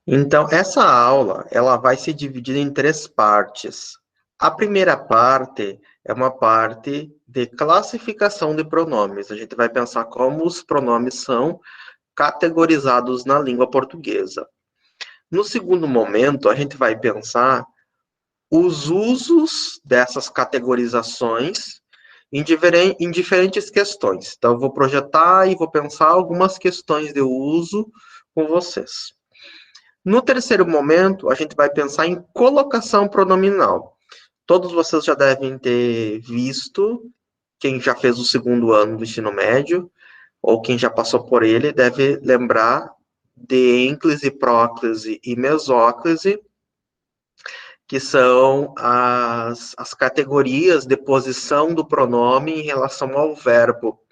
Então, essa aula, ela vai se dividir em três partes. A primeira parte é uma parte de classificação de pronomes. A gente vai pensar como os pronomes são categorizados na língua portuguesa. No segundo momento, a gente vai pensar os usos dessas categorizações em diferentes questões. Então, eu vou projetar e vou pensar algumas questões de uso com vocês. No terceiro momento, a gente vai pensar em colocação pronominal. Todos vocês já devem ter visto, quem já fez o segundo ano do ensino médio, ou quem já passou por ele, deve lembrar de ênclise, próclise e mesóclise, que são as categorias de posição do pronome em relação ao verbo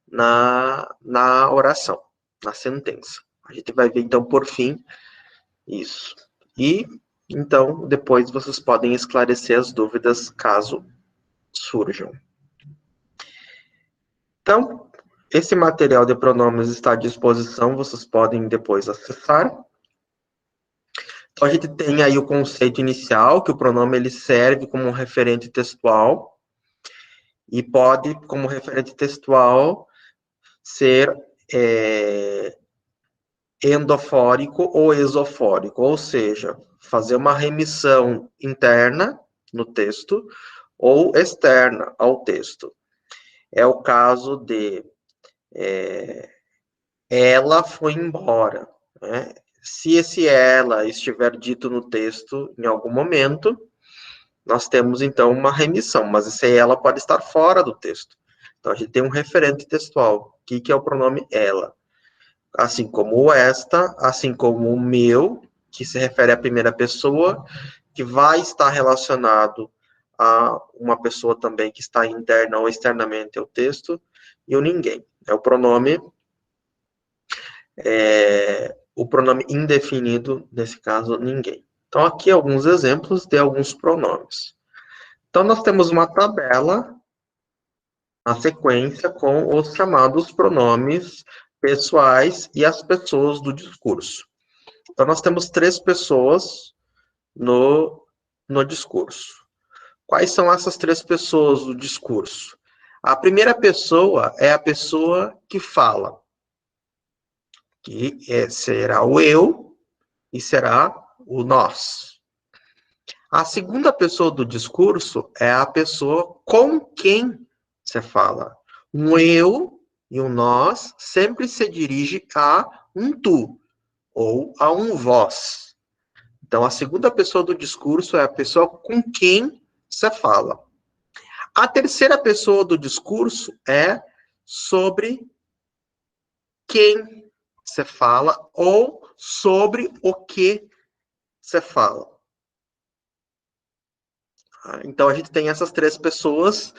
na oração, na sentença. A gente vai ver, então, por fim, isso. E, então, depois vocês podem esclarecer as dúvidas caso surjam. Então, esse material de pronomes está à disposição, vocês podem depois acessar. Então, a gente tem aí o conceito inicial, que o pronome ele serve como um referente textual, e pode, como referente textual, ser endofórico ou esofórico, ou seja, fazer uma remissão interna no texto ou externa ao texto. É o caso de ela foi embora, né? Se esse ela estiver dito no texto em algum momento, nós temos então uma remissão, mas esse ela pode estar fora do texto. Então a gente tem um referente textual. O que é o pronome ela? Assim como o esta, assim como o meu, que se refere à primeira pessoa, que vai estar relacionado a uma pessoa também que está interna ou externamente ao texto, e o ninguém. É o pronome indefinido, nesse caso, ninguém. Então, aqui alguns exemplos de alguns pronomes. Então, nós temos uma tabela, a sequência, com os chamados pronomes pessoais e as pessoas do discurso. Então, nós temos três pessoas no discurso. Quais são essas três pessoas do discurso? A primeira pessoa é a pessoa que fala, que será o eu e será o nós. A segunda pessoa do discurso é a pessoa com quem você fala. Um eu e um nós sempre se dirige a um tu ou a um vós. Então, a segunda pessoa do discurso é a pessoa com quem você fala. A terceira pessoa do discurso é sobre quem você fala ou sobre o que você fala. Então, a gente tem essas três pessoas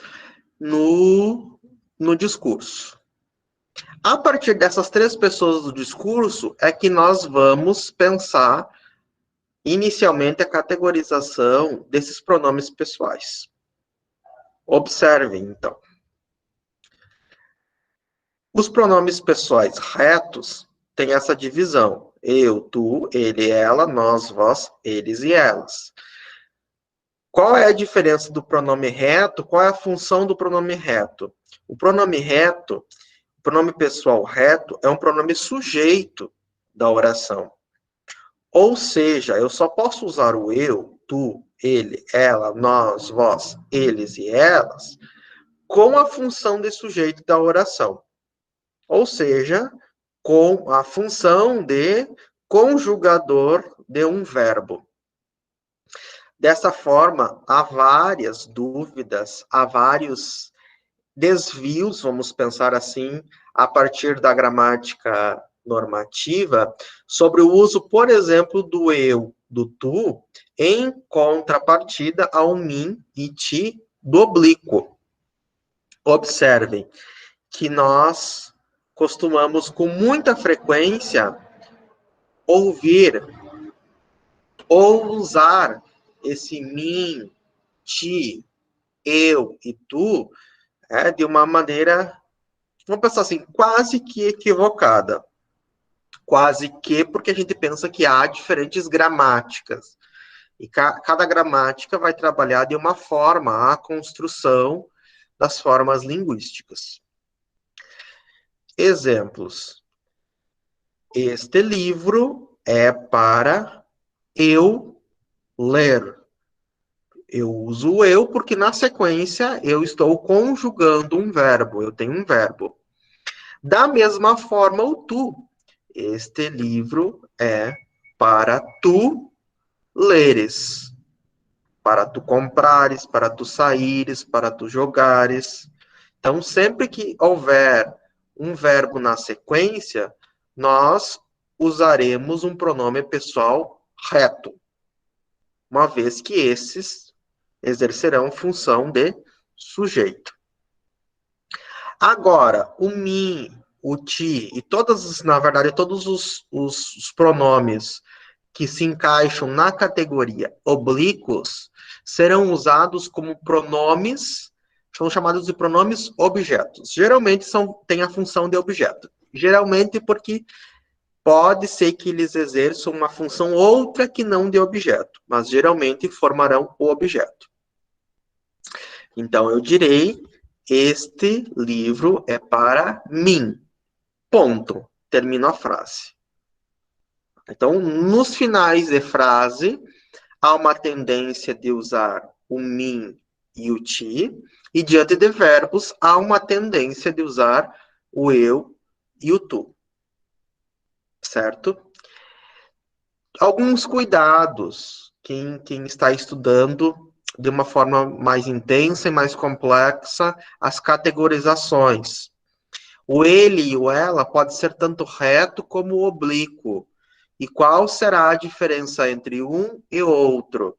no discurso. A partir dessas três pessoas do discurso é que nós vamos pensar inicialmente a categorização desses pronomes pessoais. Observem, então. Os pronomes pessoais retos têm essa divisão. Eu, tu, ele, ela, nós, vós, eles e elas. Qual é a diferença do pronome reto? Qual é a função do pronome reto? O pronome reto, o pronome pessoal reto, é um pronome sujeito da oração. Ou seja, eu só posso usar o eu, tu, ele, ela, nós, vós, eles e elas com a função de sujeito da oração. Ou seja, com a função de conjugador de um verbo. Dessa forma, há várias dúvidas, há vários desvios, vamos pensar assim, a partir da gramática normativa, sobre o uso, por exemplo, do eu, do tu, em contrapartida ao mim e ti do oblíquo. Observem que nós costumamos com muita frequência ouvir ou usar esse mim, ti, eu e tu de uma maneira, vamos pensar assim, quase que equivocada. Quase que porque a gente pensa que há diferentes gramáticas. E cada gramática vai trabalhar de uma forma a construção das formas linguísticas. Exemplos. Este livro é para eu ler. Eu uso o eu porque na sequência eu estou conjugando um verbo, eu tenho um verbo. Da mesma forma, o tu. Este livro é para tu leres, para tu comprares, para tu saíres, para tu jogares. Então, sempre que houver um verbo na sequência, nós usaremos um pronome pessoal reto, uma vez que esses exercerão função de sujeito. Agora, o mim, o ti e todas, na verdade, todos os pronomes que se encaixam na categoria oblíquos serão usados como pronomes, são chamados de pronomes objetos. Geralmente têm a função de objeto. Geralmente porque pode ser que eles exerçam uma função outra que não de objeto, mas geralmente formarão o objeto. Então, eu direi, este livro é para mim. Ponto. Termino a frase. Então, nos finais de frase, há uma tendência de usar o mim e o ti, e diante de verbos, há uma tendência de usar o eu e o tu. Certo? Alguns cuidados, quem está estudando de uma forma mais intensa e mais complexa as categorizações. O ele e o ela pode ser tanto reto como oblíquo. E qual será a diferença entre um e outro?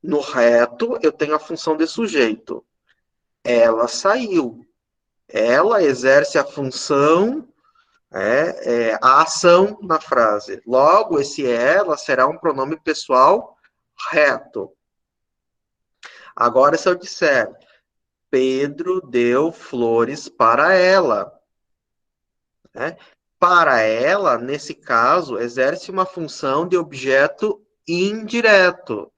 No reto, eu tenho a função de sujeito. Ela saiu. Ela exerce a função, a ação na frase. Logo, esse ela será um pronome pessoal reto. Agora, se eu disser, Pedro deu flores para ela. Né? Para ela, nesse caso, exerce uma função de objeto indireto.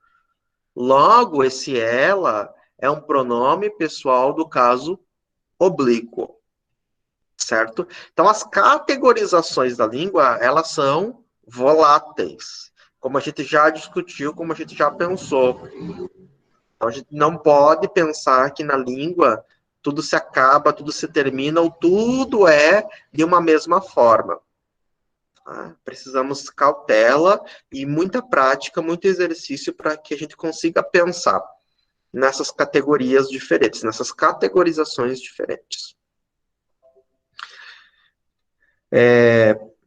Logo, esse ela é um pronome pessoal do caso oblíquo, certo? Então, as categorizações da língua, elas são voláteis, como a gente já discutiu, como a gente já pensou. Então, a gente não pode pensar que na língua tudo se acaba, tudo se termina, ou tudo é de uma mesma forma. Precisamos cautela e muita prática, muito exercício para que a gente consiga pensar nessas categorias diferentes, nessas categorizações diferentes.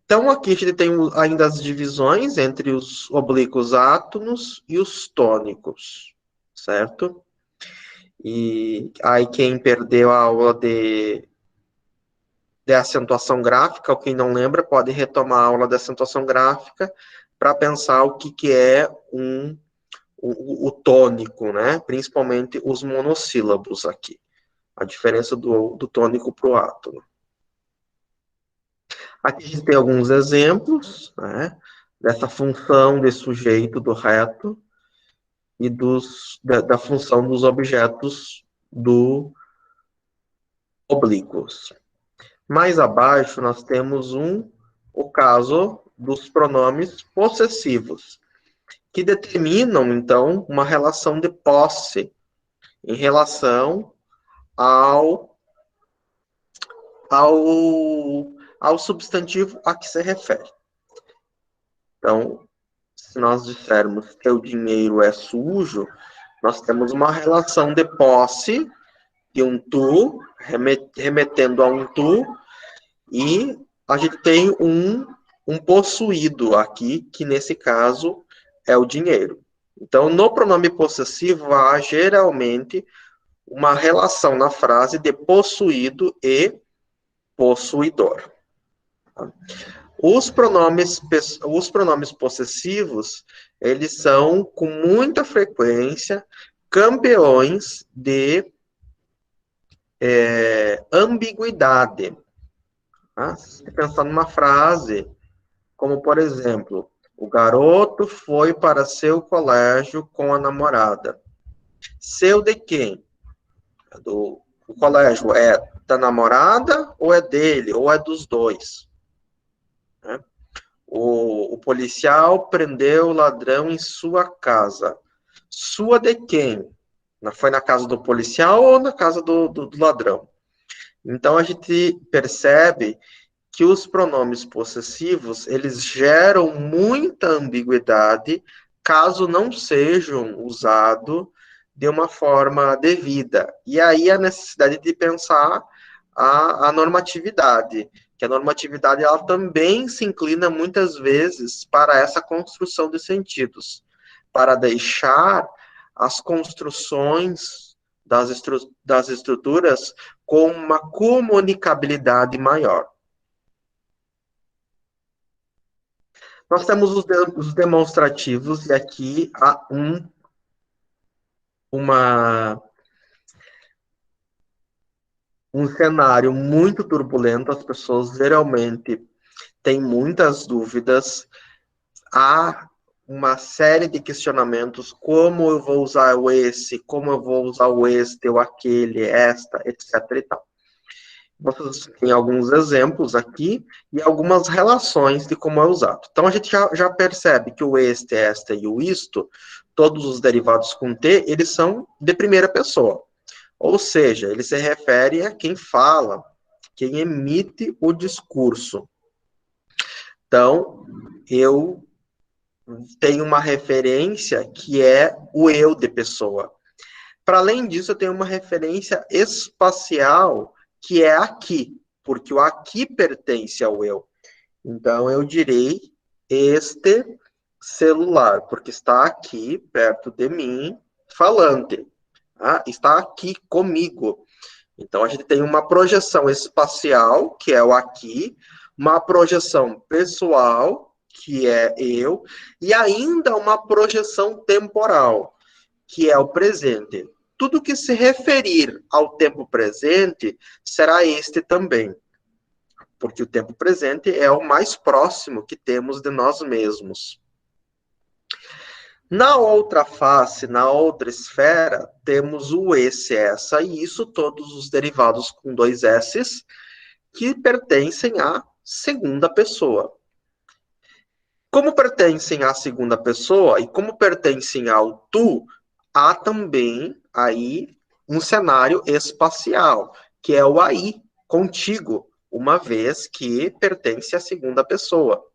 Então, aqui a gente tem ainda as divisões entre os oblíquos átonos e os tônicos, certo? E aí quem perdeu a aula de acentuação gráfica, ou quem não lembra, pode retomar a aula de acentuação gráfica para pensar o que é o tônico, né? Principalmente os monossílabos aqui. A diferença do tônico para o átono. Aqui a gente tem alguns exemplos, né? Dessa função de sujeito do reto e da função dos objetos do oblíquos. Mais abaixo, nós temos o caso dos pronomes possessivos, que determinam, então, uma relação de posse em relação ao substantivo a que se refere. Então, se nós dissermos que o dinheiro é sujo, nós temos uma relação de posse de um tu, remetendo a um tu, e a gente tem um possuído aqui, que nesse caso é o dinheiro. Então, no pronome possessivo, há geralmente uma relação na frase de possuído e possuidor. Os pronomes possessivos, eles são, com muita frequência, campeões de ambiguidade. Se você pensar numa frase, como, por exemplo, o garoto foi para seu colégio com a namorada. Seu de quem? O colégio é da namorada ou é dele, ou é dos dois? Né? O policial prendeu o ladrão em sua casa. Sua de quem? Foi na casa do policial ou na casa do ladrão? Então, a gente percebe que os pronomes possessivos, eles geram muita ambiguidade caso não sejam usados de uma forma devida. E aí a necessidade de pensar a normatividade, que a normatividade ela também se inclina muitas vezes para essa construção de sentidos, para deixar as construções das estruturas com uma comunicabilidade maior. Nós temos os demonstrativos, e aqui há um cenário muito turbulento, as pessoas geralmente têm muitas dúvidas, há uma série de questionamentos, como eu vou usar o esse, como eu vou usar o este, ou aquele, esta, etc. e tal. Vocês têm alguns exemplos aqui e algumas relações de como é usado. Então, a gente já percebe que o este, esta e o isto, todos os derivados com T, eles são de primeira pessoa. Ou seja, ele se refere a quem fala, quem emite o discurso. Então, eu tenho uma referência que é o eu de pessoa. Para além disso, eu tenho uma referência espacial que é aqui, porque o aqui pertence ao eu. Então, eu direi este celular, porque está aqui perto de mim, falante. Está aqui comigo. Então, a gente tem uma projeção espacial, que é o aqui, uma projeção pessoal, que é eu, e ainda uma projeção temporal, que é o presente. Tudo que se referir ao tempo presente será este também, porque o tempo presente é o mais próximo que temos de nós mesmos. Na outra face, na outra esfera, temos o esse, essa, e isso, todos os derivados com dois S's, que pertencem à segunda pessoa. Como pertencem à segunda pessoa e como pertencem ao tu, há também aí um cenário espacial, que é o aí, contigo, uma vez que pertence à segunda pessoa.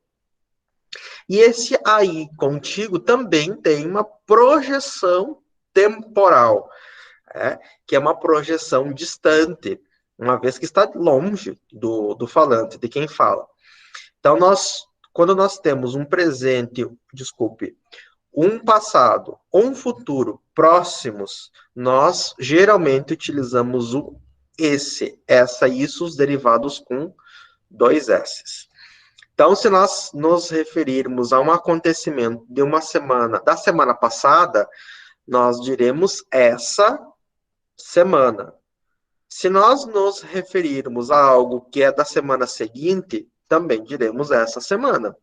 E esse aí, contigo, também tem uma projeção temporal, que é uma projeção distante, uma vez que está longe do falante, de quem fala. Então, quando nós temos um presente, desculpe, um passado ou um futuro próximos, nós geralmente utilizamos o esse, essa, isso, os derivados com dois S's. Então, se nós nos referirmos a um acontecimento de uma semana, da semana passada, nós diremos essa semana. Se nós nos referirmos a algo que é da semana seguinte, também diremos essa semana.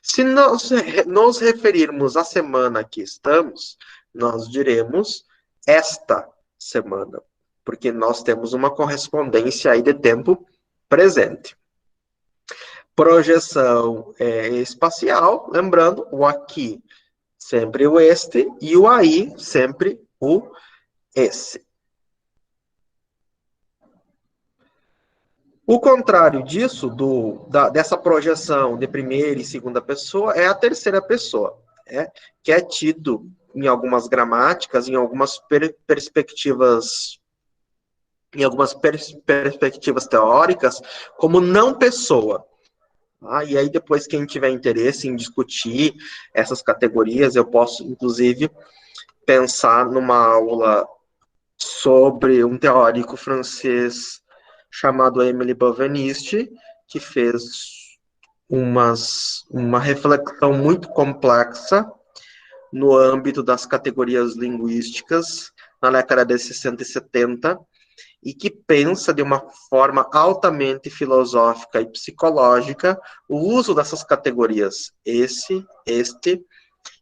Se nós nos referirmos à semana que estamos, nós diremos esta semana, porque nós temos uma correspondência aí de tempo presente. Projeção espacial, lembrando, o aqui sempre o este e o aí sempre o esse. O contrário disso, dessa projeção de primeira e segunda pessoa, é a terceira pessoa, que é tido em algumas gramáticas, em algumas perspectivas teóricas, como não pessoa. E aí, depois, quem tiver interesse em discutir essas categorias, eu posso, inclusive, pensar numa aula sobre um teórico francês chamado Émile Benveniste, que fez uma reflexão muito complexa no âmbito das categorias linguísticas, na década de 60 e 70, e que pensa de uma forma altamente filosófica e psicológica o uso dessas categorias, esse, este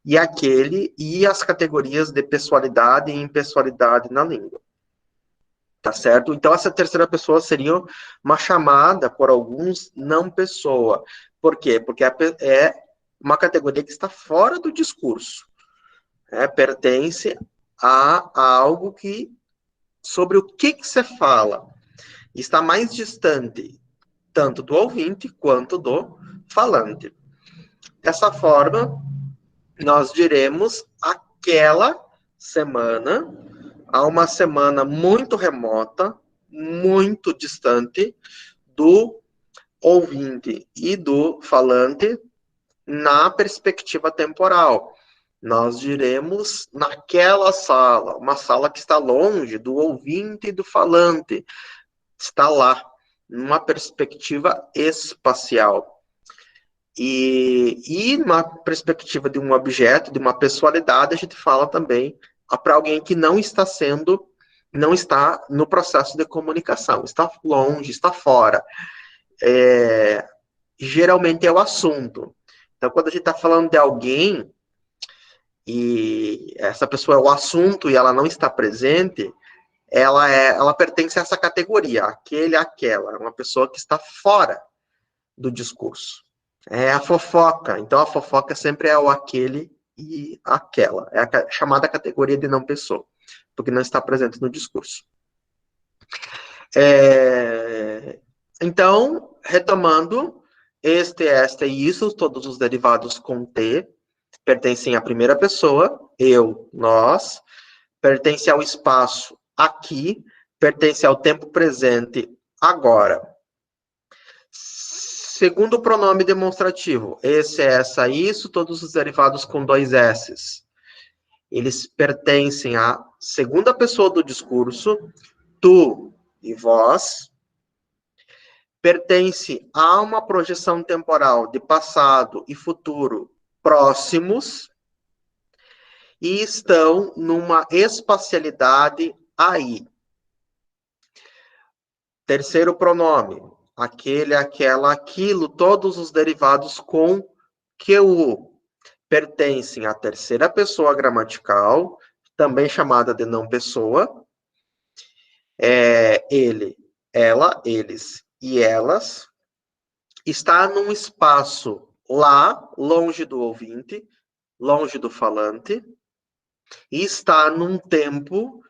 e aquele, e as categorias de pessoalidade e impessoalidade na língua. Tá certo? Então, essa terceira pessoa seria uma chamada, por alguns, não pessoa. Por quê? Porque é uma categoria que está fora do discurso. Pertence a algo que, sobre o que você fala, está mais distante, tanto do ouvinte quanto do falante. Dessa forma, nós diremos aquela semana, a uma semana muito remota, muito distante do ouvinte e do falante na perspectiva temporal. Nós diremos naquela sala, uma sala que está longe do ouvinte e do falante, está lá, numa perspectiva espacial. E na perspectiva de um objeto, de uma pessoalidade, a gente fala também para alguém que não está no processo de comunicação, está longe, está fora. Geralmente é o assunto. Então, quando a gente está falando de alguém, e essa pessoa é o assunto e ela não está presente, ela pertence a essa categoria, aquele, aquela, uma pessoa que está fora do discurso. É a fofoca. Então, a fofoca sempre é o aquele e aquela. É a chamada categoria de não pessoa, porque não está presente no discurso. Então, retomando, este, esta e isso, todos os derivados com T, pertencem à primeira pessoa, eu, nós, pertence ao espaço aqui, pertence ao tempo presente agora. Segundo o pronome demonstrativo, esse, essa, isso, todos os derivados com dois S's. Eles pertencem à segunda pessoa do discurso, tu e vós. Pertence a uma projeção temporal de passado e futuro próximos e estão numa espacialidade aí. Terceiro pronome, aquele, aquela, aquilo, todos os derivados com QU pertencem à terceira pessoa gramatical, também chamada de não pessoa. Ele, ela, eles e elas. Está num espaço lá, longe do ouvinte, longe do falante, e está num tempo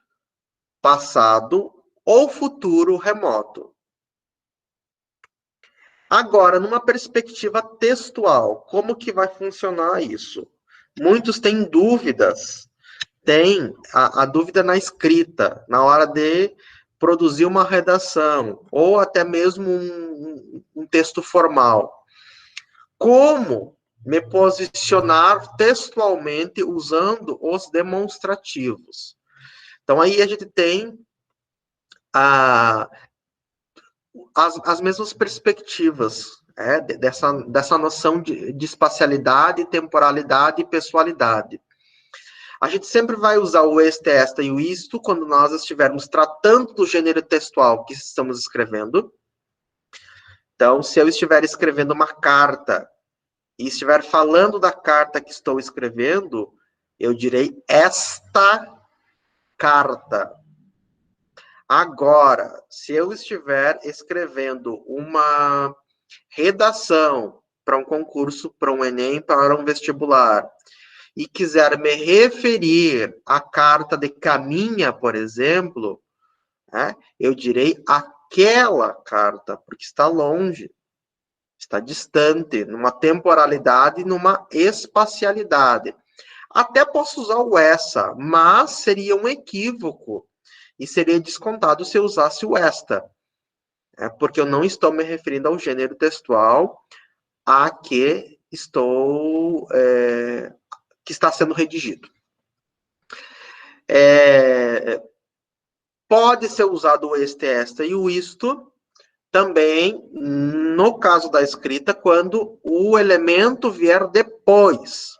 passado ou futuro remoto. Agora, numa perspectiva textual, como que vai funcionar isso? Muitos têm dúvidas, tem a dúvida na escrita, na hora de produzir uma redação, ou até mesmo um texto formal. Como me posicionar textualmente usando os demonstrativos? Então, aí a gente tem as mesmas perspectivas dessa noção de espacialidade, temporalidade e pessoalidade. A gente sempre vai usar o este, esta e o isto quando nós estivermos tratando do gênero textual que estamos escrevendo. Então, se eu estiver escrevendo uma carta e estiver falando da carta que estou escrevendo, eu direi esta carta. Agora, se eu estiver escrevendo uma redação para um concurso, para um Enem, para um vestibular, e quiser me referir à carta de Caminha, por exemplo, eu direi aquela carta, porque está longe, está distante, numa temporalidade, numa espacialidade. Até posso usar o essa, mas seria um equívoco, e seria descontado se eu usasse o esta, porque eu não estou me referindo ao gênero textual a que que está sendo redigido. Pode ser usado o este, esta e o isto também no caso da escrita, quando o elemento vier depois.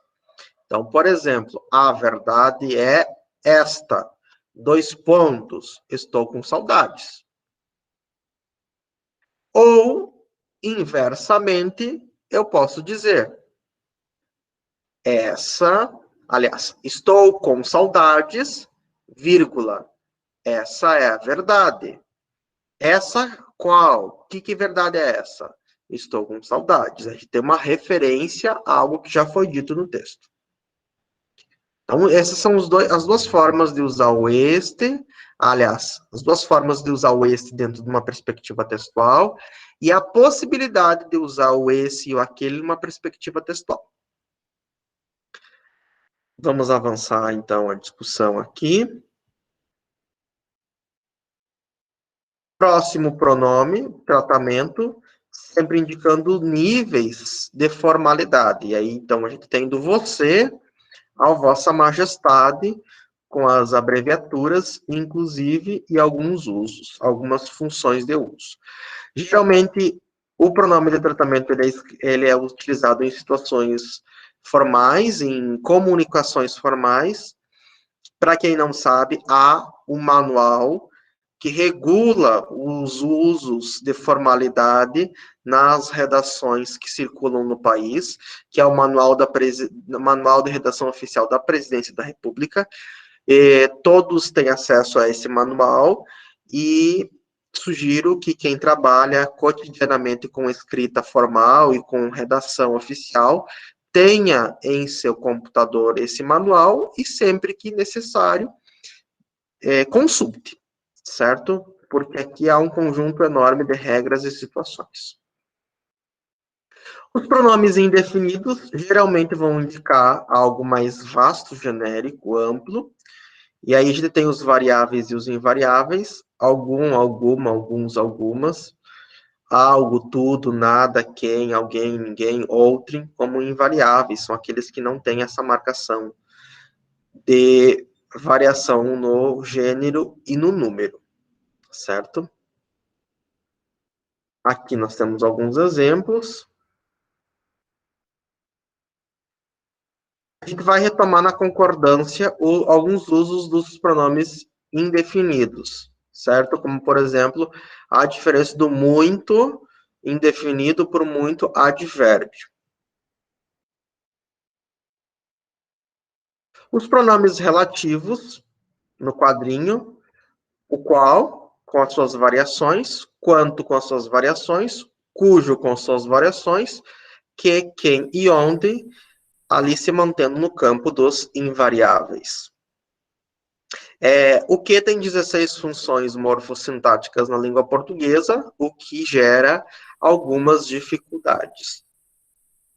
Então, por exemplo, a verdade é esta. 2 pontos. Estou com saudades. Ou, inversamente, eu posso dizer, estou com saudades, vírgula, essa é a verdade. Essa qual? Que verdade é essa? Estou com saudades. A gente tem uma referência a algo que já foi dito no texto. Então, essas são as duas formas de usar o este, aliás, as duas formas de usar o este dentro de uma perspectiva textual e a possibilidade de usar o esse e o aquele numa perspectiva textual. Vamos avançar, então, a discussão aqui. Próximo pronome, tratamento, sempre indicando níveis de formalidade. E aí, então, a gente tem do você ao vossa majestade, com as abreviaturas, inclusive, e alguns usos, algumas funções de uso. Geralmente, o pronome de tratamento ele é utilizado em situações formais, em comunicações formais. Para quem não sabe, há um manual que regula os usos de formalidade nas redações que circulam no país, que é o Manual de Redação Oficial da Presidência da República. Todos têm acesso a esse manual e sugiro que quem trabalha cotidianamente com escrita formal e com redação oficial tenha em seu computador esse manual e sempre que necessário, consulte, certo? Porque aqui há um conjunto enorme de regras e situações. Os pronomes indefinidos geralmente vão indicar algo mais vasto, genérico, amplo, e aí a gente tem os variáveis e os invariáveis, algum, alguma, alguns, algumas, algo, tudo, nada, quem, alguém, ninguém, outrem, como invariáveis, são aqueles que não têm essa marcação de variação no gênero e no número, certo? Aqui nós temos alguns exemplos. A gente vai retomar na concordância alguns usos dos pronomes indefinidos, certo? Como, por exemplo, a diferença do muito indefinido por muito advérbio. Os pronomes relativos, no quadrinho, o qual, com as suas variações, quanto com as suas variações, cujo com as suas variações, que, quem e onde, ali se mantendo no campo dos invariáveis. O que tem 16 funções morfossintáticas na língua portuguesa, o que gera algumas dificuldades.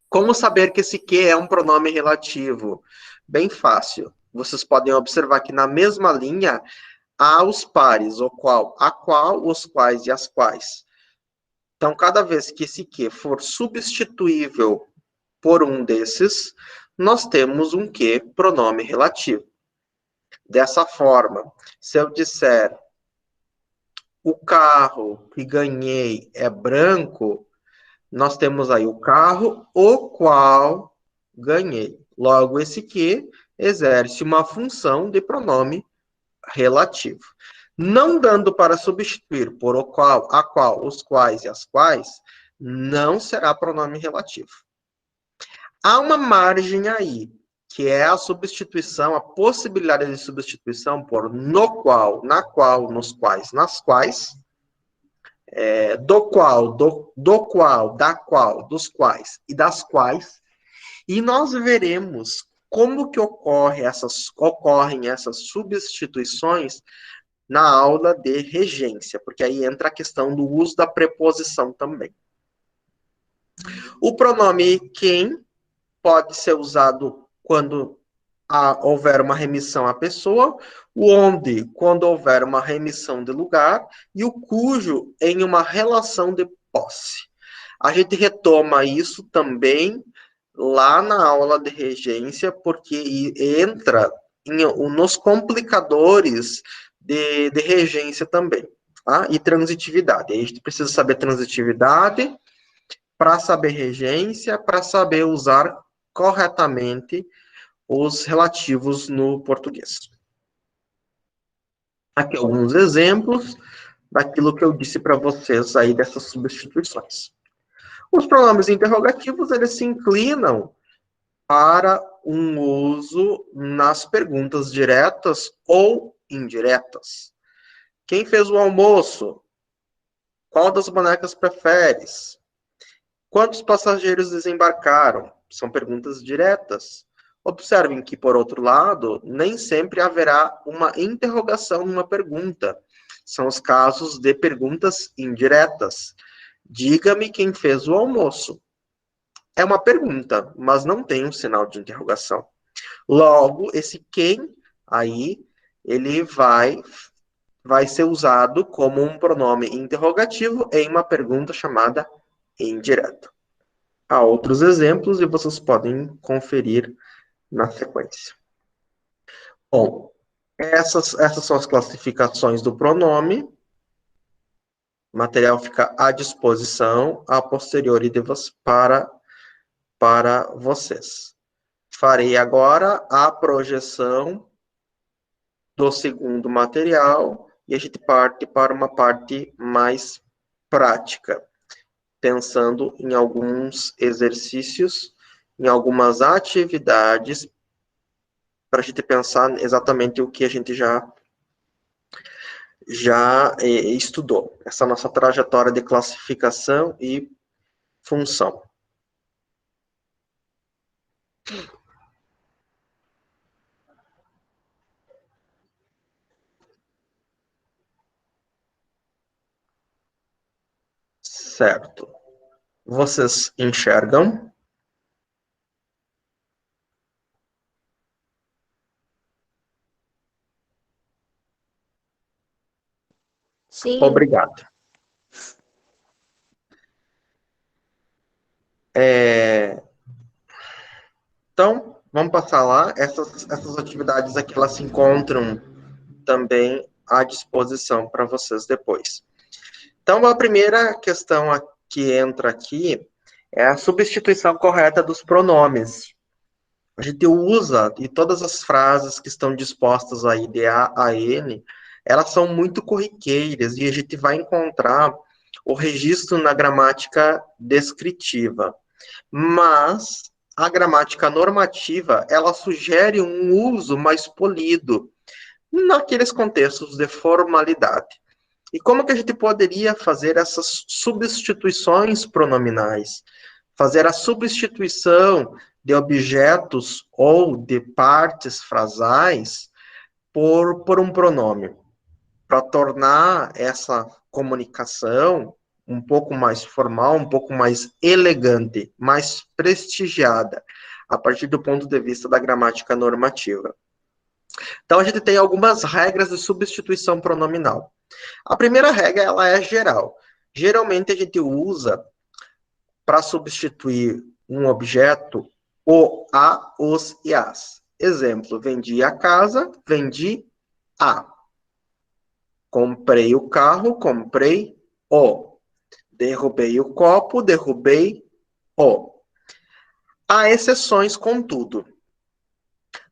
Como saber que esse que é um pronome relativo? Bem fácil. Vocês podem observar que na mesma linha há os pares, o qual, a qual, os quais e as quais. Então, cada vez que esse que for substituível por um desses, nós temos um que pronome relativo. Dessa forma, se eu disser o carro que ganhei é branco, nós temos aí o carro, o qual ganhei. Logo, esse que exerce uma função de pronome relativo. Não dando para substituir por o qual, a qual, os quais e as quais, não será pronome relativo. Há uma margem aí, que é a substituição, a possibilidade de substituição por no qual, na qual, nos quais, nas quais, do qual, da qual, dos quais e das quais, e nós veremos como que ocorrem essas substituições na aula de regência, porque aí entra a questão do uso da preposição também. O pronome quem pode ser usado quando houver uma remissão à pessoa, o onde, quando houver uma remissão de lugar, e o cujo em uma relação de posse. A gente retoma isso também lá na aula de regência, porque entra nos complicadores de regência também, tá? E transitividade. Aí a gente precisa saber transitividade para saber regência, para saber usar corretamente os relativos no português. Aqui alguns exemplos. daquilo que eu disse para vocês aí dessas substituições. Os pronomes interrogativos, eles se inclinam para um uso nas perguntas diretas ou indiretas. Quem fez o almoço? Qual das bonecas preferes? Quantos passageiros desembarcaram? São perguntas diretas. Observem que, por outro lado, nem sempre haverá uma interrogação numa pergunta. São os casos de perguntas indiretas. Diga-me quem fez o almoço. É uma pergunta, mas não tem um sinal de interrogação. Logo, esse quem aí, ele vai ser usado como um pronome interrogativo em uma pergunta chamada indireta. Há outros exemplos e vocês podem conferir na sequência. Bom, essas são as classificações do pronome. O material fica à disposição a posteriori para vocês. Farei agora a projeção do segundo material e a gente parte para uma parte mais prática, pensando em alguns exercícios, em algumas atividades, para a gente pensar exatamente o que a gente já estudou, essa nossa trajetória de classificação e função. Certo. Vocês enxergam? Sim. Obrigado. Então, vamos passar lá. Essas atividades aqui, elas se encontram também à disposição para vocês depois. Então, a primeira questão que entra aqui é a substituição correta dos pronomes. A gente usa, e todas as frases que estão dispostas aí de A a N, elas são muito corriqueiras, e a gente vai encontrar o registro na gramática descritiva. Mas a gramática normativa, ela sugere um uso mais polido naqueles contextos de formalidade. E como que a gente poderia fazer essas substituições pronominais? Fazer a substituição de objetos ou de partes frasais por um pronome, para tornar essa comunicação um pouco mais formal, um pouco mais elegante, mais prestigiada, a partir do ponto de vista da gramática normativa. Então, a gente tem algumas regras de substituição pronominal. A primeira regra, ela é geral. Geralmente, a gente usa, para substituir um objeto, o, a, os e as. Exemplo, vendi a casa, vendi a. Comprei o carro, comprei o. Derrubei o copo, derrubei o. Há exceções, contudo.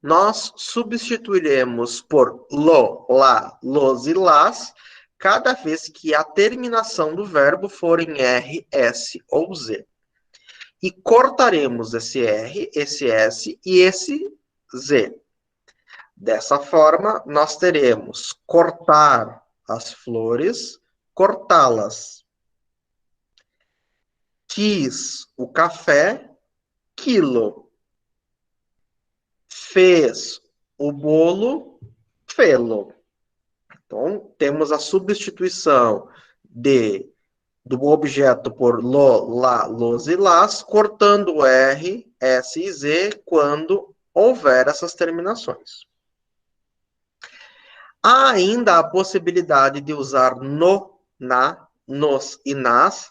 Nós substituiremos por lo, lá, los e las, cada vez que a terminação do verbo for em R, S ou Z. E cortaremos esse R, esse S e esse Z. Dessa forma, nós teremos cortar as flores, cortá-las. Quis o café, quilo. Fez o bolo, fê-lo. Então, temos a substituição do objeto por lo, lá, los e las, cortando o R, S e Z quando houver essas terminações. Há ainda a possibilidade de usar no, na, nos e nas,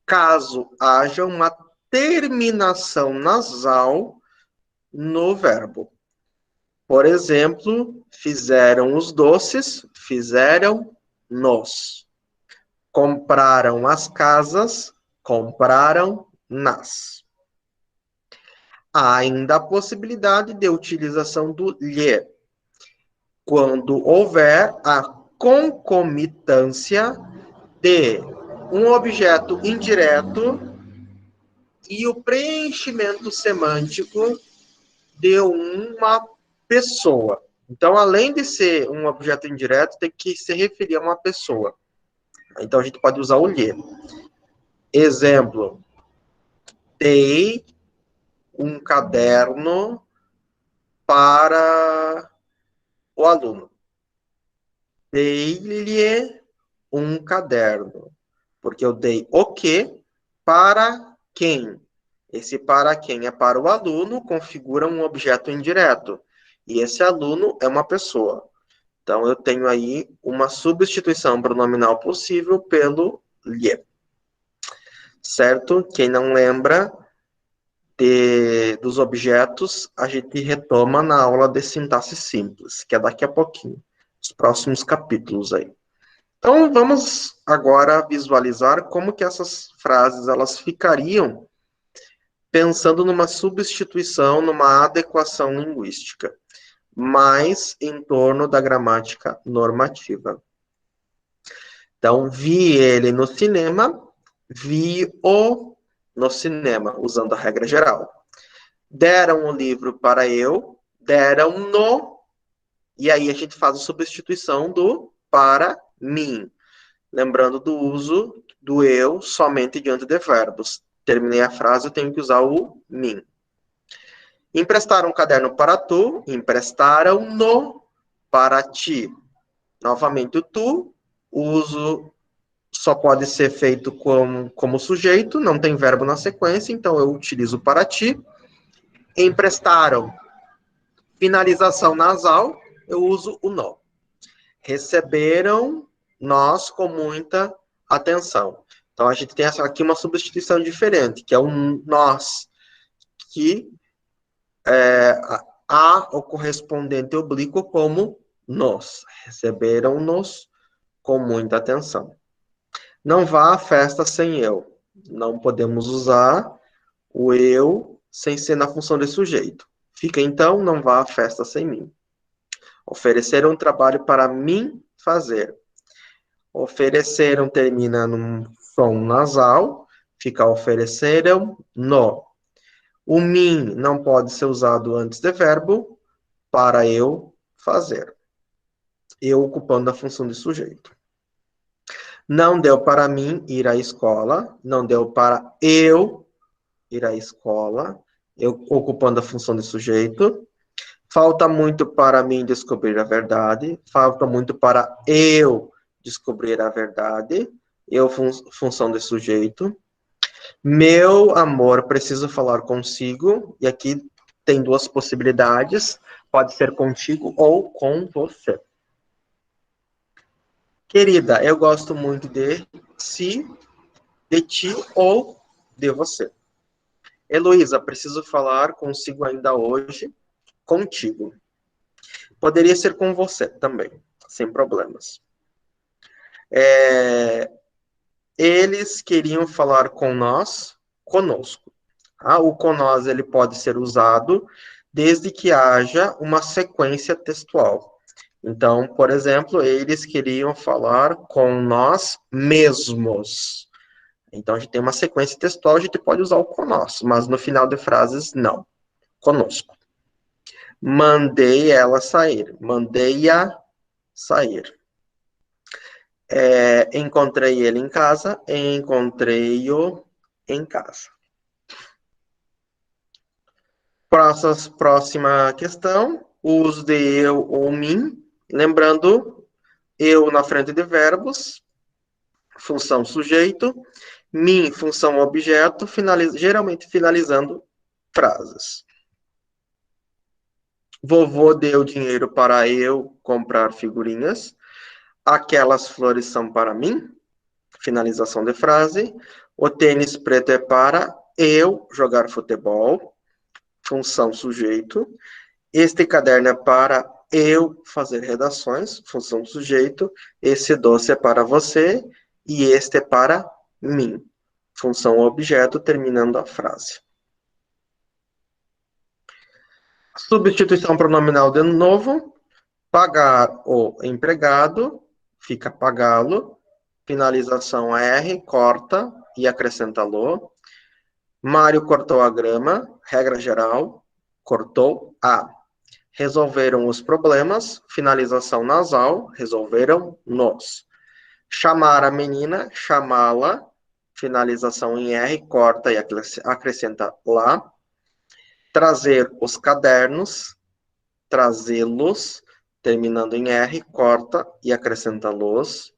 caso haja uma terminação nasal no verbo. Por exemplo, fizeram os doces, fizeram nos. Compraram as casas, compraram nas. Há ainda a possibilidade de utilização do lhe, quando houver a concomitância de um objeto indireto e o preenchimento semântico de uma pessoa. Então, além de ser um objeto indireto, tem que se referir a uma pessoa. Então, a gente pode usar o lhe. Exemplo: dei um caderno para o aluno. Dei-lhe um caderno. Porque eu dei o que para quem? Esse para quem é para o aluno, configura um objeto indireto. E esse aluno é uma pessoa. Então, eu tenho aí uma substituição pronominal possível pelo lhe. Certo? Quem não lembra dos objetos, a gente retoma na aula de sintaxe simples, que é daqui a pouquinho. Os próximos capítulos aí. Então, vamos agora visualizar como que essas frases elas ficariam pensando numa substituição, numa adequação linguística, mais em torno da gramática normativa. Então, vi ele no cinema, vi-o no cinema, usando a regra geral. Deram o livro para eu, deram-no, e aí a gente faz a substituição do para mim. Lembrando do uso do eu somente diante de verbos. Terminei a frase, eu tenho que usar o mim. Emprestaram um caderno para tu, emprestaram-no para ti. Novamente o tu, o uso só pode ser feito como sujeito, não tem verbo na sequência, então eu utilizo para ti. Emprestaram, finalização nasal, eu uso o no. Receberam nós com muita atenção. Então, a gente tem aqui uma substituição diferente, que é um nós, que há o correspondente oblíquo como nós. Receberam-nos com muita atenção. Não vá à festa sem eu. Não podemos usar o eu sem ser na função de sujeito. Fica, então, não vá à festa sem mim. Ofereceram um trabalho para mim fazer. Ofereceram termina num som nasal, fica ofereceram no. O mim não pode ser usado antes de verbo para eu fazer. Eu ocupando a função de sujeito. Não deu para mim ir à escola, não deu para eu ir à escola, eu ocupando a função de sujeito. Falta muito para mim descobrir a verdade, falta muito para eu descobrir a verdade, eu função de sujeito. Meu amor, preciso falar consigo, e aqui tem duas possibilidades, pode ser contigo ou com você. Querida, eu gosto muito de si, de ti ou de você. Heloísa, preciso falar consigo ainda hoje, contigo. Poderia ser com você também, sem problemas. Eles queriam falar com nós, conosco. O com nós ele pode ser usado desde que haja uma sequência textual. Então, por exemplo, eles queriam falar com nós mesmos. Então, a gente tem uma sequência textual, a gente pode usar o conosco, mas no final de frases, não. Conosco. Mandei ela sair. Mandei-a sair. Encontrei ele em casa. Encontrei-o em casa. Próxima questão. O uso de eu ou mim. Lembrando, eu na frente de verbos. Função sujeito. Mim, função objeto. Geralmente finalizando frases. Vovô deu dinheiro para eu comprar figurinhas. Aquelas flores são para mim. Finalização de frase. O tênis preto é para eu jogar futebol. Função sujeito. Este caderno é para eu fazer redações. Função sujeito. Esse doce é para você. E este é para mim. Função objeto, terminando a frase. Substituição pronominal de novo. Pagar o empregado. fica pagá-lo. Finalização R, corta e acrescenta lo. Mário cortou a grama, regra geral, cortou a. Resolveram os problemas, finalização nasal, resolveram nos. Chamar a menina, chamá-la, finalização em R, corta e acrescenta lá. Trazer os cadernos, trazê-los, terminando em R, corta e acrescenta los.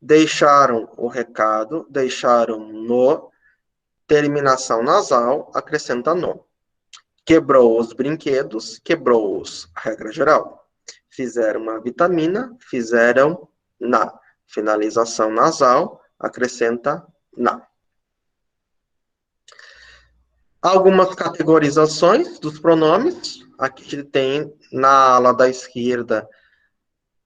Deixaram o recado, deixaram no, terminação nasal, acrescenta no. Quebrou os brinquedos, quebrou-os, regra geral. Fizeram uma vitamina, fizeram na. Finalização nasal, acrescenta na. Algumas categorizações dos pronomes. Aqui a gente tem na ala da esquerda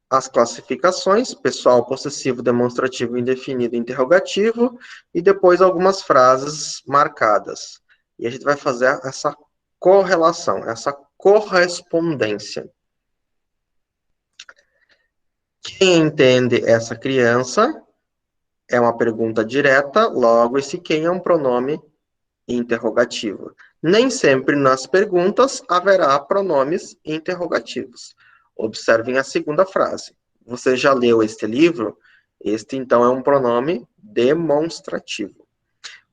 as classificações, pessoal, possessivo, demonstrativo, indefinido, interrogativo, e depois algumas frases marcadas. E a gente vai fazer essa correlação, essa correspondência. Quem entende essa criança é uma pergunta direta, logo esse quem é um pronome interrogativo. Nem sempre nas perguntas haverá pronomes interrogativos. Observem a segunda frase. Você já leu este livro? Este, então, é um pronome demonstrativo.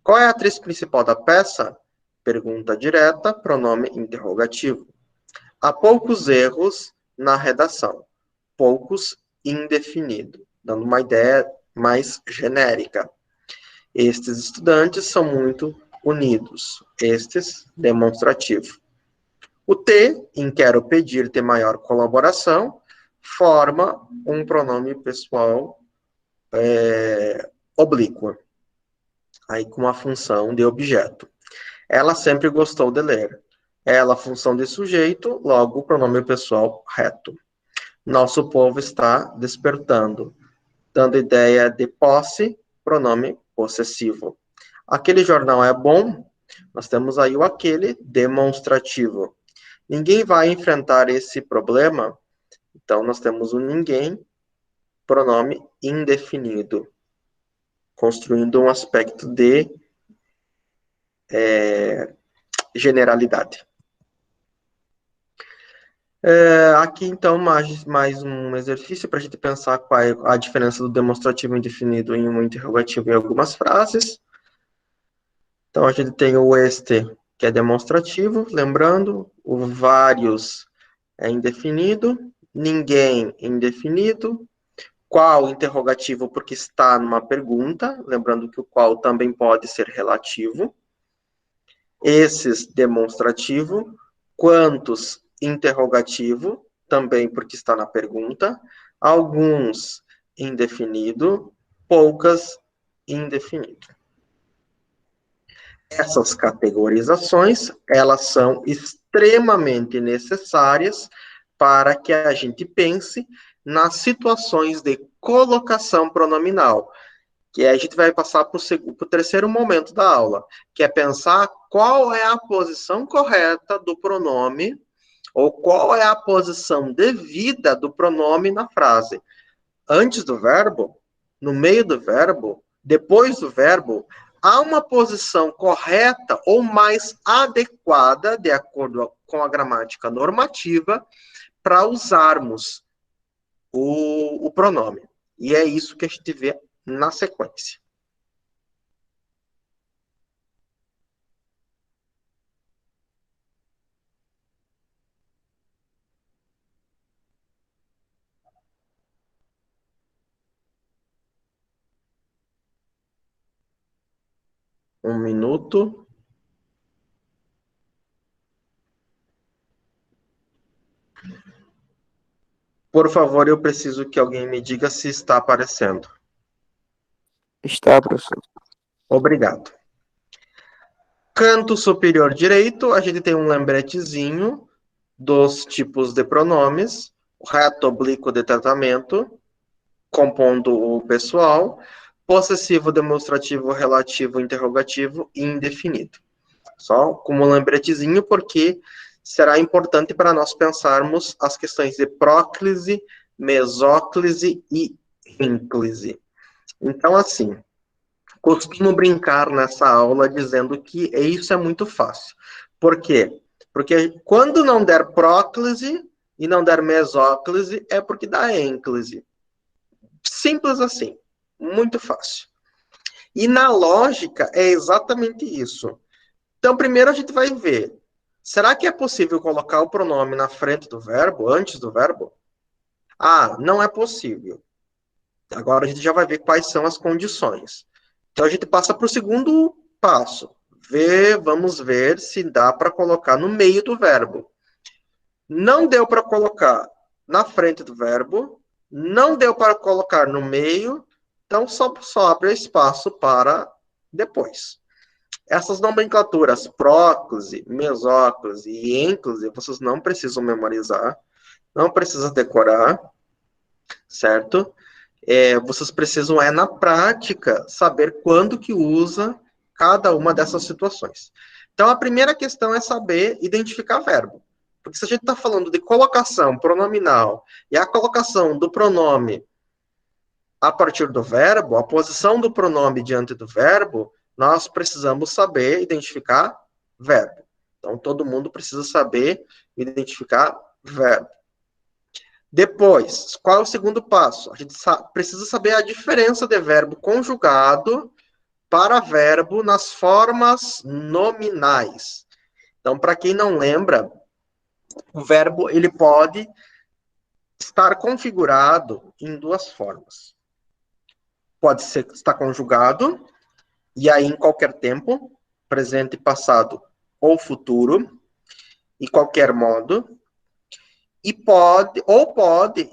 Qual é a atriz principal da peça? Pergunta direta, pronome interrogativo. Há poucos erros na redação. Poucos, indefinido, dando uma ideia mais genérica. Estes estudantes são muito unidos. Estes, demonstrativo. O T, em quero pedir, ter maior colaboração, forma um pronome pessoal oblíqua, aí com a função de objeto. Ela sempre gostou de ler. Ela, função de sujeito, logo, pronome pessoal reto. Nosso povo está despertando, dando ideia de posse, pronome possessivo. Aquele jornal é bom, nós temos aí o aquele demonstrativo. Ninguém vai enfrentar esse problema, então nós temos o ninguém, pronome indefinido, construindo um aspecto de generalidade. Aqui, então, mais um exercício para a gente pensar qual é a diferença do demonstrativo indefinido em um interrogativo em algumas frases. Então, a gente tem o este, que é demonstrativo, lembrando, o vários é indefinido, ninguém indefinido, qual interrogativo porque está numa pergunta, lembrando que o qual também pode ser relativo, esses demonstrativo, quantos interrogativo, também porque está na pergunta, alguns indefinido, poucas indefinido. Essas categorizações, elas são extremamente necessárias para que a gente pense nas situações de colocação pronominal, que a gente vai passar para o terceiro momento da aula, que é pensar qual é a posição correta do pronome, ou qual é a posição devida do pronome na frase. Antes do verbo, no meio do verbo, depois do verbo, há uma posição correta ou mais adequada, de acordo com a gramática normativa, para usarmos o pronome. E é isso que a gente vê na sequência. Um minuto. Por favor, eu preciso que alguém me diga se está aparecendo. Está, professor. Obrigado. Canto superior direito, a gente tem um lembretezinho dos tipos de pronomes, reto, oblíquo, de tratamento, compondo o pessoal, possessivo, demonstrativo, relativo, interrogativo e indefinido. Só como um lembretezinho, porque será importante para nós pensarmos as questões de próclise, mesóclise e ênclise. Então, assim, costumo brincar nessa aula dizendo que isso é muito fácil. Por quê? Porque quando não der próclise e não der mesóclise, é porque dá ênclise. Simples assim. Muito fácil. E na lógica é exatamente isso. Então, primeiro a gente vai ver, será que é possível colocar o pronome na frente do verbo, antes do verbo? Ah, não é possível. Agora a gente já vai ver quais são as condições. Então a gente passa para o segundo passo. Vamos ver se dá para colocar no meio do verbo. Não deu para colocar na frente do verbo, não deu para colocar no meio, então só sobra espaço para depois. Essas nomenclaturas próclise, mesóclise e ênclise, vocês não precisam memorizar, não precisam decorar, certo? Vocês precisam, na prática, saber quando que usa cada uma dessas situações. Então, a primeira questão é saber identificar verbo. Porque se a gente está falando de colocação pronominal e a colocação do pronome a partir do verbo, a posição do pronome diante do verbo, nós precisamos saber identificar verbo. Então, todo mundo precisa saber identificar verbo. Depois, qual é o segundo passo? A gente precisa saber a diferença de verbo conjugado para verbo nas formas nominais. Então, para quem não lembra, o verbo ele pode estar configurado em duas formas. Pode estar conjugado, e aí em qualquer tempo, presente, passado ou futuro, em qualquer modo, e pode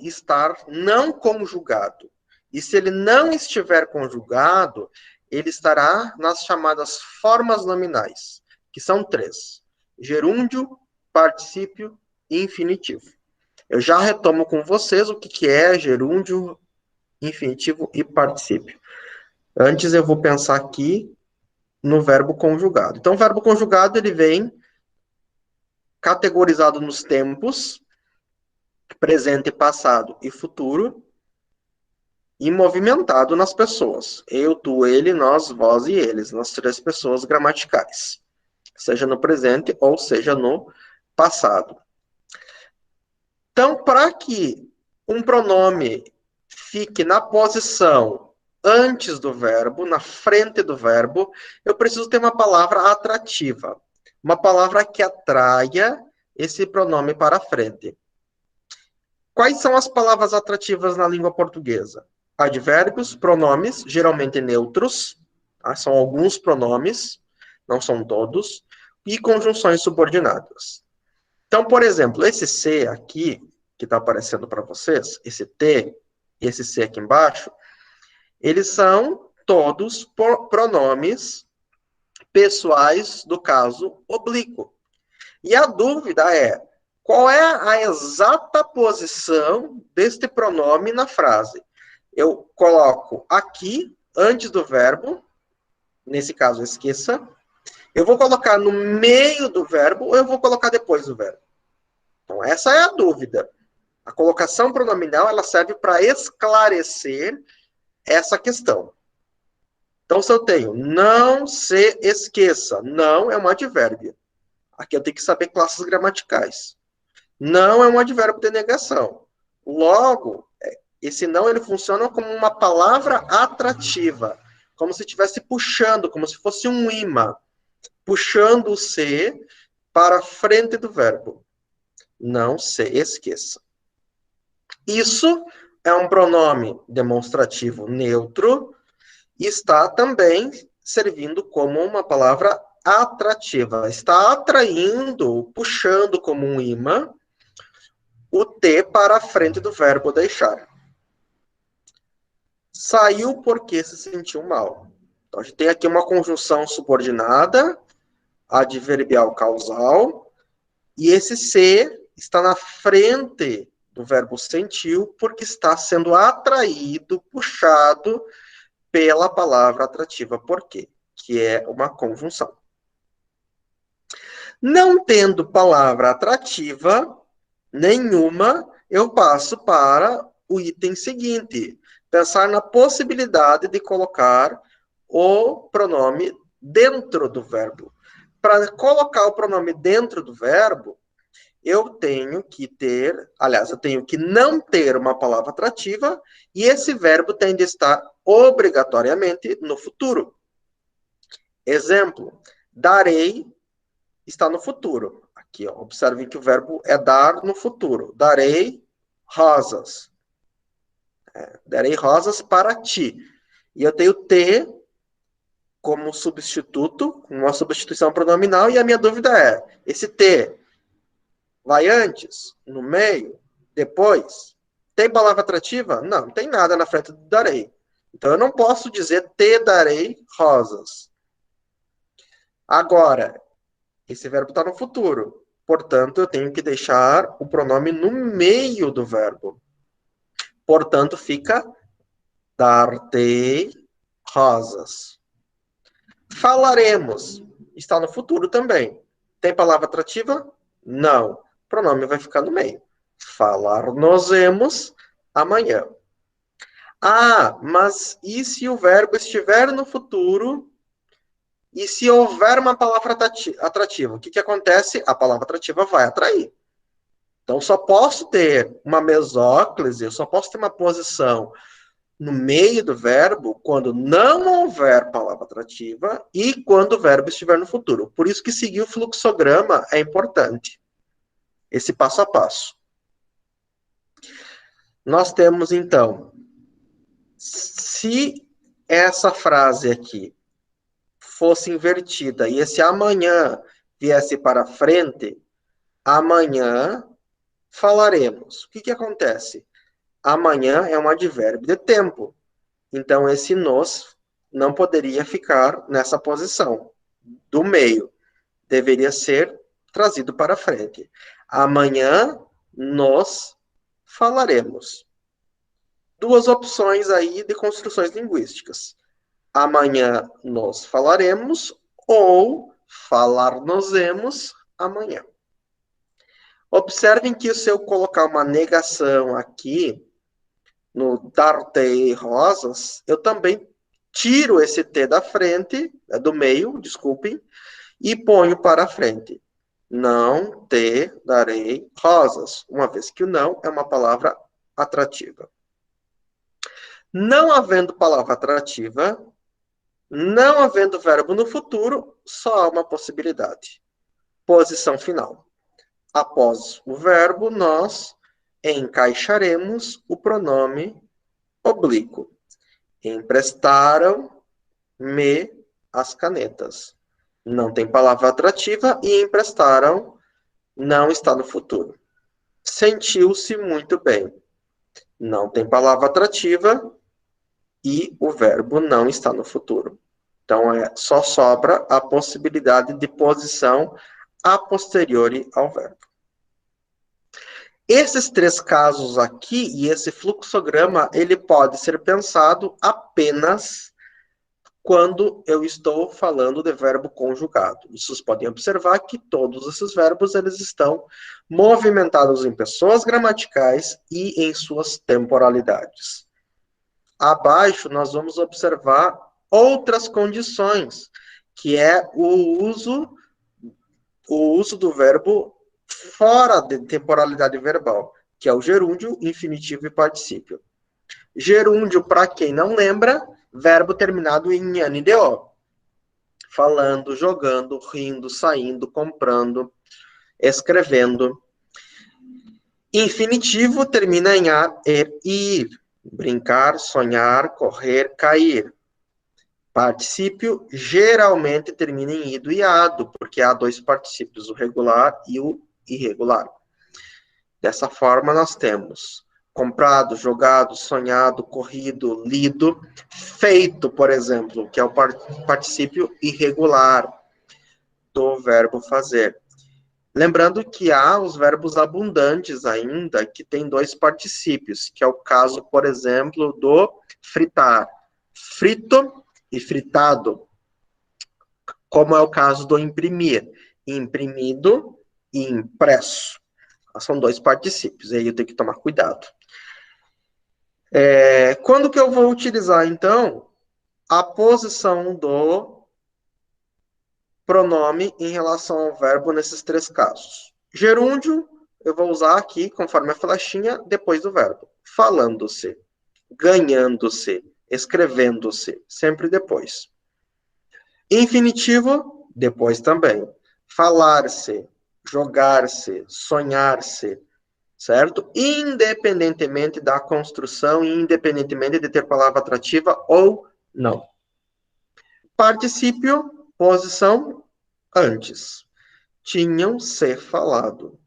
estar não conjugado. E se ele não estiver conjugado, ele estará nas chamadas formas nominais, que são 3: gerúndio, particípio e infinitivo. Eu já retomo com vocês o que é gerúndio, infinitivo e particípio. Antes eu vou pensar aqui no verbo conjugado. Então, o verbo conjugado ele vem categorizado nos tempos, presente, passado e futuro, e movimentado nas pessoas. Eu, tu, ele, nós, vós e eles, nas 3 pessoas gramaticais. Seja no presente ou seja no passado. Então, para que um pronome fique na posição antes do verbo, na frente do verbo, eu preciso ter uma palavra atrativa. Uma palavra que atraia esse pronome para a frente. Quais são as palavras atrativas na língua portuguesa? Advérbios, pronomes, geralmente neutros, tá? São alguns pronomes, não são todos, e conjunções subordinadas. Então, por exemplo, esse C aqui, que está aparecendo para vocês, esse T e esse C aqui embaixo, eles são todos pronomes pessoais do caso oblíquo. E a dúvida é, qual é a exata posição deste pronome na frase? Eu coloco aqui, antes do verbo, nesse caso, esqueça. Eu vou colocar no meio do verbo ou eu vou colocar depois do verbo? Então, essa é a dúvida. A colocação pronominal, ela serve para esclarecer essa questão. Então, se eu tenho não se esqueça, não é um advérbio. Aqui eu tenho que saber classes gramaticais. Não é um advérbio de negação. Logo, esse não ele funciona como uma palavra atrativa, como se estivesse puxando, como se fosse um imã, puxando o se para a frente do verbo. Não se esqueça. Isso é um pronome demonstrativo neutro e está também servindo como uma palavra atrativa. Está atraindo, puxando como um imã o T para a frente do verbo deixar. Saiu porque se sentiu mal. Então, a gente tem aqui uma conjunção subordinada, adverbial causal, e esse se está na frente do verbo sentiu porque está sendo atraído, puxado pela palavra atrativa porque, que é uma conjunção. Não tendo palavra atrativa nenhuma, eu passo para o item seguinte. Pensar na possibilidade de colocar o pronome dentro do verbo. Para colocar o pronome dentro do verbo, eu tenho que não ter uma palavra atrativa e esse verbo tem de estar obrigatoriamente no futuro. Exemplo, darei está no futuro. Aqui, ó, observem que o verbo é dar no futuro. Darei rosas. Darei rosas para ti. E eu tenho te como substituto, uma substituição pronominal, e a minha dúvida é, esse te vai antes, no meio, depois? Tem palavra atrativa? Não, não tem nada na frente do darei. Então, eu não posso dizer te darei rosas. Agora, esse verbo está no futuro. Portanto, eu tenho que deixar o pronome no meio do verbo. Portanto, fica dar-te rosas. Falaremos. Está no futuro também. Tem palavra atrativa? Não. O pronome vai ficar no meio. Falar-nos-emos amanhã. Ah, mas e se o verbo estiver no futuro e se houver uma palavra atrativa? O que acontece? A palavra atrativa vai atrair. Então, só posso ter uma mesóclise, eu só posso ter uma posição no meio do verbo quando não houver palavra atrativa e quando o verbo estiver no futuro. Por isso que seguir o fluxograma é importante. Esse passo a passo. Nós temos, então, se essa frase aqui fosse invertida e esse amanhã viesse para frente, amanhã falaremos. O que acontece? Amanhã é um advérbio de tempo. Então, esse nos não poderia ficar nessa posição do meio. Deveria ser trazido para frente. Amanhã nos falaremos. Duas opções aí de construções linguísticas. Amanhã nos falaremos ou falar-nos-emos amanhã. Observem que se eu colocar uma negação aqui, no dar-te rosas, eu também tiro esse T da frente, do meio, desculpem, e ponho para a frente. Não te darei rosas, uma vez que o não é uma palavra atrativa. Não havendo palavra atrativa, não havendo verbo no futuro, só há uma possibilidade. Posição final. Após o verbo, nós encaixaremos o pronome oblíquo. Emprestaram-me as canetas. Não tem palavra atrativa e emprestaram não está no futuro. Sentiu-se muito bem. Não tem palavra atrativa e o verbo não está no futuro. Então, só sobra a possibilidade de posição a posteriori ao verbo. Esses três casos aqui e esse fluxograma, ele pode ser pensado apenas quando eu estou falando de verbo conjugado. Vocês podem observar que todos esses verbos eles estão movimentados em pessoas gramaticais e em suas temporalidades. Abaixo, nós vamos observar outras condições, que é o uso do verbo fora de temporalidade verbal, que é o gerúndio, infinitivo e particípio. Gerúndio, para quem não lembra, verbo terminado em NDO. Falando, jogando, rindo, saindo, comprando, escrevendo. Infinitivo termina em a, er, ir. Brincar, sonhar, correr, cair. Particípio geralmente termina em ido e ado, porque há dois particípios, o regular e o irregular. Dessa forma, nós temos comprado, jogado, sonhado, corrido, lido, feito, por exemplo, que é o particípio irregular do verbo fazer. Lembrando que há os verbos abundantes ainda, que tem dois particípios, que é o caso, por exemplo, do fritar. Frito e fritado, como é o caso do imprimir. Imprimido e impresso. São dois particípios, aí eu tenho que tomar cuidado. Quando que eu vou utilizar, então, a posição do pronome em relação ao verbo nesses três casos? Gerúndio, eu vou usar aqui, conforme a flechinha, depois do verbo. Falando-se, ganhando-se, escrevendo-se, sempre depois. Infinitivo, depois também. Falar-se, jogar-se, sonhar-se, certo? Independentemente da construção, independentemente de ter palavra atrativa ou não. Particípio, posição, antes. Tinham se falado.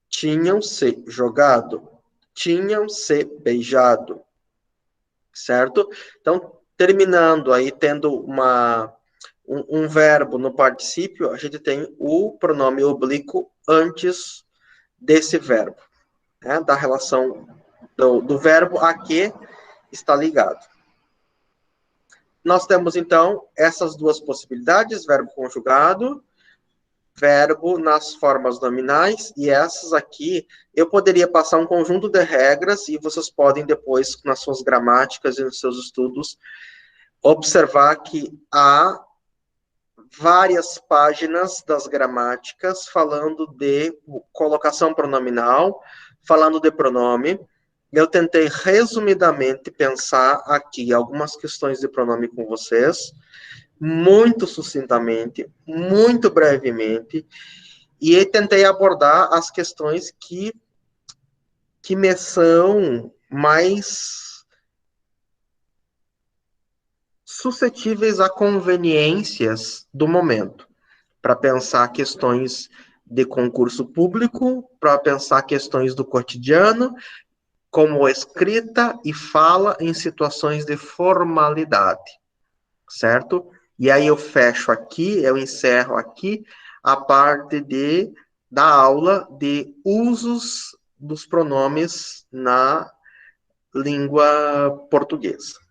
Tinham se jogado. Tinham se beijado. Certo? Então, terminando aí, tendo um verbo no particípio, a gente tem o pronome oblíquo antes desse verbo, né? Da relação do verbo a que está ligado. Nós temos, então, essas duas possibilidades, verbo conjugado, verbo nas formas nominais, e essas aqui, eu poderia passar um conjunto de regras, e vocês podem depois, nas suas gramáticas e nos seus estudos, observar que há várias páginas das gramáticas falando de colocação pronominal, falando de pronome. Eu tentei resumidamente pensar aqui algumas questões de pronome com vocês, muito sucintamente, muito brevemente, e tentei abordar as questões que me são mais suscetíveis a conveniências do momento, para pensar questões de concurso público, para pensar questões do cotidiano, como escrita e fala em situações de formalidade, certo? E aí eu fecho aqui, eu encerro aqui a parte da aula de usos dos pronomes na língua portuguesa.